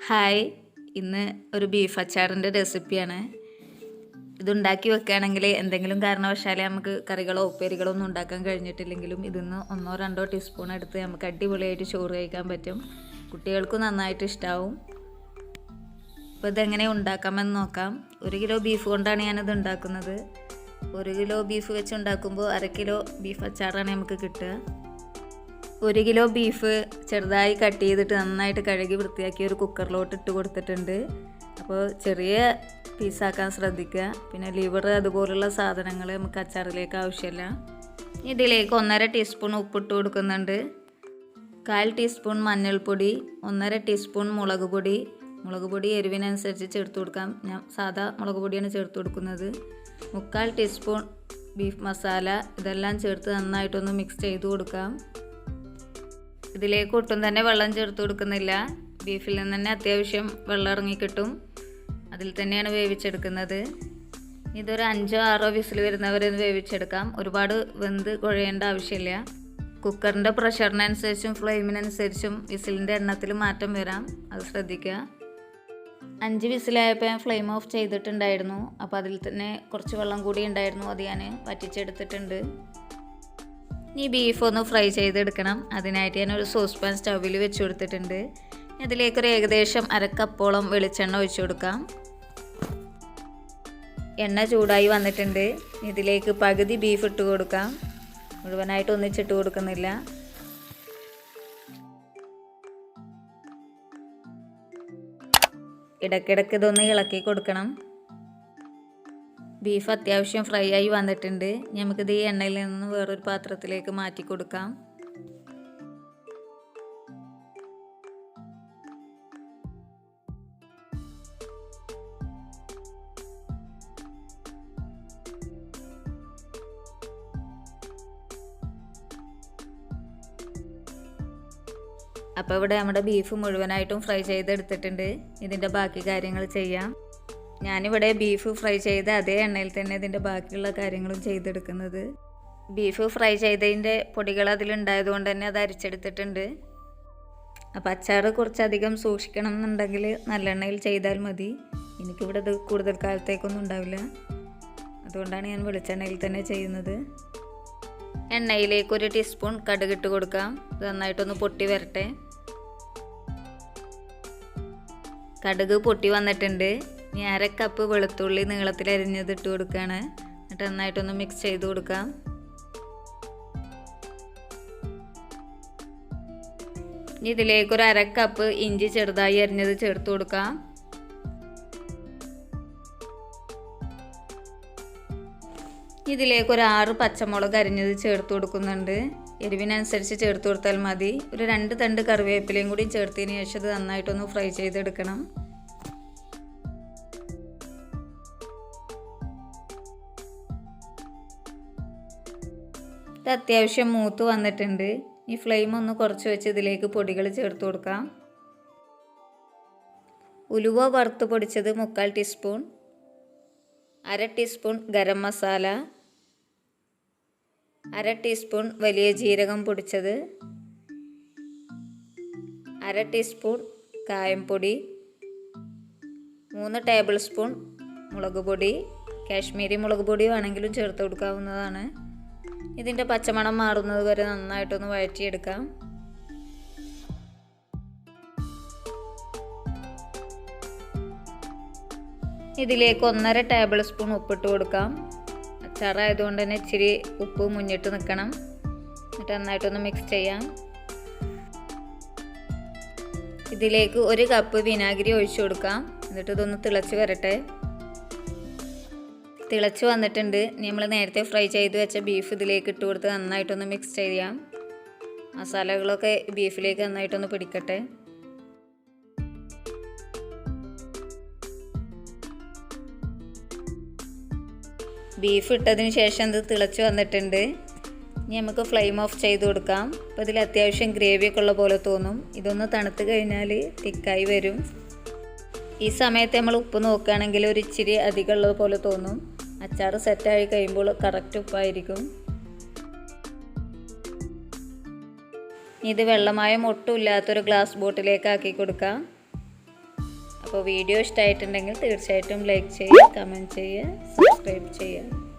Hi, ഇന്ന് ഒരു beef അച്ചാറിൻ്റെ റെസിപ്പിയാണ്. ഇതുണ്ടാക്കി വെക്കുകയാണെങ്കിൽ എന്തെങ്കിലും കാരണവശാൽ നമുക്ക് കറികളോ ഉപ്പേരികളോ ഒന്നും ഉണ്ടാക്കാൻ കഴിഞ്ഞിട്ടില്ലെങ്കിലും ഇതിന്ന് 1-2 ടീസ്പൂൺ എടുത്ത് നമുക്ക് അടിപൊളിയായിട്ട് ചോറ് കഴിക്കാൻ പറ്റും. കുട്ടികൾക്കും നന്നായിട്ട് ഇഷ്ടമാവും. അപ്പോൾ ഇതെങ്ങനെ ഉണ്ടാക്കാമെന്ന് നോക്കാം. 1 കിലോ ബീഫ് കൊണ്ടാണ് ഞാനിത് ഉണ്ടാക്കുന്നത്. 1 കിലോ ബീഫ് വെച്ച് ഉണ്ടാക്കുമ്പോൾ 1/2 കിലോ ബീഫ് അച്ചാറാണ് നമുക്ക് കിട്ടുക. 1 കിലോ ബീഫ് ചെറുതായി കട്ട് ചെയ്തിട്ട് നന്നായിട്ട് കഴുകി വൃത്തിയാക്കി ഒരു കുക്കറിലോട്ട് ഇട്ട് കൊടുത്തിട്ടുണ്ട്. അപ്പോൾ ചെറിയ പീസാക്കാൻ ശ്രദ്ധിക്കുക. പിന്നെ ലിവർ അതുപോലുള്ള സാധനങ്ങൾ നമുക്ക് അച്ചാറിലേക്ക് ആവശ്യമില്ല. ഇതിലേക്ക് 1.5 ടീസ്പൂൺ ഉപ്പിട്ട് കൊടുക്കുന്നുണ്ട്. 1/4 ടീസ്പൂൺ മഞ്ഞൾപ്പൊടി, 1.5 ടീസ്പൂൺ മുളക് പൊടി എരിവിനനുസരിച്ച് ചേർത്ത് കൊടുക്കാം. ഞാൻ സാധാ മുളക് പൊടിയാണ് ചേർത്ത് കൊടുക്കുന്നത്. 3/4 ടീസ്പൂൺ ബീഫ് മസാല, ഇതെല്ലാം ചേർത്ത് നന്നായിട്ടൊന്ന് മിക്സ് ചെയ്ത് കൊടുക്കാം. ഇതിലേക്ക് ഒട്ടും തന്നെ വെള്ളം ചേർത്ത് കൊടുക്കുന്നില്ല. ബീഫിൽ നിന്ന് തന്നെ അത്യാവശ്യം വെള്ളം ഇറങ്ങി കിട്ടും. അതിൽ തന്നെയാണ് വേവിച്ചെടുക്കുന്നത്. ഇതൊരു 5-6 വിസിൽ വരുന്നവരെ വേവിച്ചെടുക്കാം. ഒരുപാട് വെന്ത് കുഴയേണ്ട ആവശ്യമില്ല. കുക്കറിൻ്റെ പ്രഷറിനനുസരിച്ചും ഫ്ലെയിമിനനുസരിച്ചും വിസിലിൻ്റെ എണ്ണത്തിൽ മാറ്റം വരാം, അത് ശ്രദ്ധിക്കുക. 5 വിസിലായപ്പോൾ ഞാൻ ഫ്ലെയിം ഓഫ് ചെയ്തിട്ടുണ്ടായിരുന്നു. അപ്പോൾ അതിൽ തന്നെ കുറച്ച് വെള്ളം കൂടി ഉണ്ടായിരുന്നു, അത് ഞാൻ വറ്റിച്ചെടുത്തിട്ടുണ്ട്. ഈ ബീഫ് ഒന്ന് ഫ്രൈ ചെയ്തെടുക്കണം. അതിനായിട്ട് ഞാനൊരു സോസ് പാൻ സ്റ്റൗവിൽ വെച്ച് കൊടുത്തിട്ടുണ്ട്. അതിലേക്കൊരു ഏകദേശം 1/2 കപ്പോളം വെളിച്ചെണ്ണ ഒഴിച്ചു കൊടുക്കാം. എണ്ണ ചൂടായി വന്നിട്ടുണ്ട്. ഇതിലേക്ക് പകുതി ബീഫ് ഇട്ട് കൊടുക്കാം. മുഴുവനായിട്ട് ഒന്നിച്ചിട്ട് കൊടുക്കുന്നില്ല. ഇടയ്ക്കിടയ്ക്ക് ഇതൊന്ന് ഇളക്കി കൊടുക്കണം. ബീഫ് അത്യാവശ്യം ഫ്രൈ ആയി വന്നിട്ടുണ്ട്. നമുക്കിത് ഈ എണ്ണയിൽ നിന്ന് വേറൊരു പാത്രത്തിലേക്ക് മാറ്റി കൊടുക്കാം. അപ്പോൾ ഇവിടെ നമ്മുടെ ബീഫ് മുഴുവനായിട്ടും ഫ്രൈ ചെയ്തെടുത്തിട്ടുണ്ട്. ഇതിൻ്റെ ബാക്കി കാര്യങ്ങൾ ചെയ്യാം. ഞാനിവിടെ ബീഫ് ഫ്രൈ ചെയ്ത അതേ എണ്ണയിൽ തന്നെ ഇതിൻ്റെ ബാക്കിയുള്ള കാര്യങ്ങളും ചെയ്തെടുക്കുന്നത്. ബീഫ് ഫ്രൈ ചെയ്തതിൻ്റെ പൊടികൾ അതിലുണ്ടായതുകൊണ്ട് തന്നെ അത് അരിച്ചെടുത്തിട്ടുണ്ട്. അപ്പോൾ അച്ചാർ കുറച്ചധികം സൂക്ഷിക്കണം എന്നുണ്ടെങ്കിൽ നല്ലെണ്ണയിൽ ചെയ്താൽ മതി. എനിക്കിവിടെ ഇത് കൂടുതൽ കാലത്തേക്കൊന്നും ഉണ്ടാവില്ല, അതുകൊണ്ടാണ് ഞാൻ വെളിച്ചെണ്ണയിൽ തന്നെ ചെയ്യുന്നത്. എണ്ണയിലേക്ക് 1 ടീസ്പൂൺ കടുകിട്ട് കൊടുക്കാം. ഇത് നന്നായിട്ടൊന്ന് പൊട്ടി വരട്ടെ. കടുക് പൊട്ടി വന്നിട്ടുണ്ട്. ഇനി 1/2 കപ്പ് വെളുത്തുള്ളി നീളത്തിൽ അരിഞ്ഞത് ഇട്ട് കൊടുക്കുകയാണ്. എന്നിട്ട് നന്നായിട്ടൊന്ന് മിക്സ് ചെയ്ത് കൊടുക്കാം. ഇതിലേക്ക് 1/2 കപ്പ് ഇഞ്ചി ചെറുതായി അരിഞ്ഞത് ചേർത്ത് കൊടുക്കാം. ഇതിലേക്ക് 6 പച്ചമുളക് അരിഞ്ഞത് ചേർത്ത് കൊടുക്കുന്നുണ്ട്. എരിവിനനുസരിച്ച് ചേർത്ത് കൊടുത്താൽ മതി. 2 തണ്ട് കറിവേപ്പിലയും കൂടി ചേർത്തതിന് ശേഷം ഇത് നന്നായിട്ടൊന്ന് ഫ്രൈ ചെയ്തെടുക്കണം. ഇത് അത്യാവശ്യം മൂത്ത് വന്നിട്ടുണ്ട്. ഈ ഫ്ലെയിം ഒന്ന് കുറച്ച് വെച്ച് ഇതിലേക്ക് പൊടികൾ ചേർത്ത് കൊടുക്കാം. ഉലുവ വറുത്ത് പൊടിച്ചത് 3/4 teaspoon, 1/2 teaspoon garam masala, 1/2 teaspoon വലിയ ജീരകം പൊടിച്ചത്, 1/2 ടീസ്പൂൺ കായംപൊടി, 3 ടേബിൾ സ്പൂൺ മുളക് പൊടി. കാശ്മീരി മുളക് പൊടി വേണമെങ്കിലും ചേർത്ത് കൊടുക്കാവുന്നതാണ്. ഇതിൻ്റെ പച്ചമണം മാറുന്നത് വരെ നന്നായിട്ടൊന്ന് വഴറ്റിയെടുക്കാം. ഇതിലേക്ക് 1.5 ടേബിൾ സ്പൂൺ ഉപ്പിട്ട് കൊടുക്കാം. അച്ചാറായതുകൊണ്ട് തന്നെ ഇച്ചിരി ഉപ്പ് മുന്നിട്ട് നിൽക്കണം. എന്നിട്ട് നന്നായിട്ടൊന്ന് മിക്സ് ചെയ്യാം. ഇതിലേക്ക് 1 കപ്പ് വിനാഗിരി ഒഴിച്ചു കൊടുക്കാം. എന്നിട്ട് ഇതൊന്ന് തിളച്ച് വരട്ടെ. തിളച്ച് വന്നിട്ടുണ്ട്. നമ്മൾ നേരത്തെ ഫ്രൈ ചെയ്ത് വെച്ച ബീഫ് ഇതിലേക്ക് ഇട്ട് കൊടുത്ത് നന്നായിട്ടൊന്ന് മിക്സ് ചെയ്യാം. മസാലകളൊക്കെ ബീഫിലേക്ക് നന്നായിട്ടൊന്ന് പിടിക്കട്ടെ. ബീഫ് ഇട്ടതിന് ശേഷം ഇത് തിളച്ച് വന്നിട്ടുണ്ട്. ഇനി നമുക്ക് ഫ്ലെയിം ഓഫ് ചെയ്ത് കൊടുക്കാം. അപ്പോൾ ഇതിൽ അത്യാവശ്യം ഗ്രേവിയൊക്കെ ഉള്ള പോലെ തോന്നും. ഇതൊന്ന് തണുത്ത് കഴിഞ്ഞാൽ തിക്കായി വരും. ഈ സമയത്ത് നമ്മൾ ഉപ്പ് നോക്കുകയാണെങ്കിൽ ഒരു ഇച്ചിരി അധികം ഉള്ളത് പോലെ തോന്നും. അച്ചാർ സെറ്റായി കഴിയുമ്പോൾ കറക്റ്റ് ഉപ്പായിരിക്കും. ഇത് വെള്ളമായം ഒട്ടും ഇല്ലാത്തൊരു ഗ്ലാസ് ബോട്ടിലേക്ക് ആക്കി കൊടുക്കാം. അപ്പോൾ വീഡിയോ ഇഷ്ടമായിട്ടുണ്ടെങ്കിൽ തീർച്ചയായിട്ടും ലൈക്ക് ചെയ്യുക, കമൻറ്റ് ചെയ്യുക, സബ്സ്ക്രൈബ് ചെയ്യുക.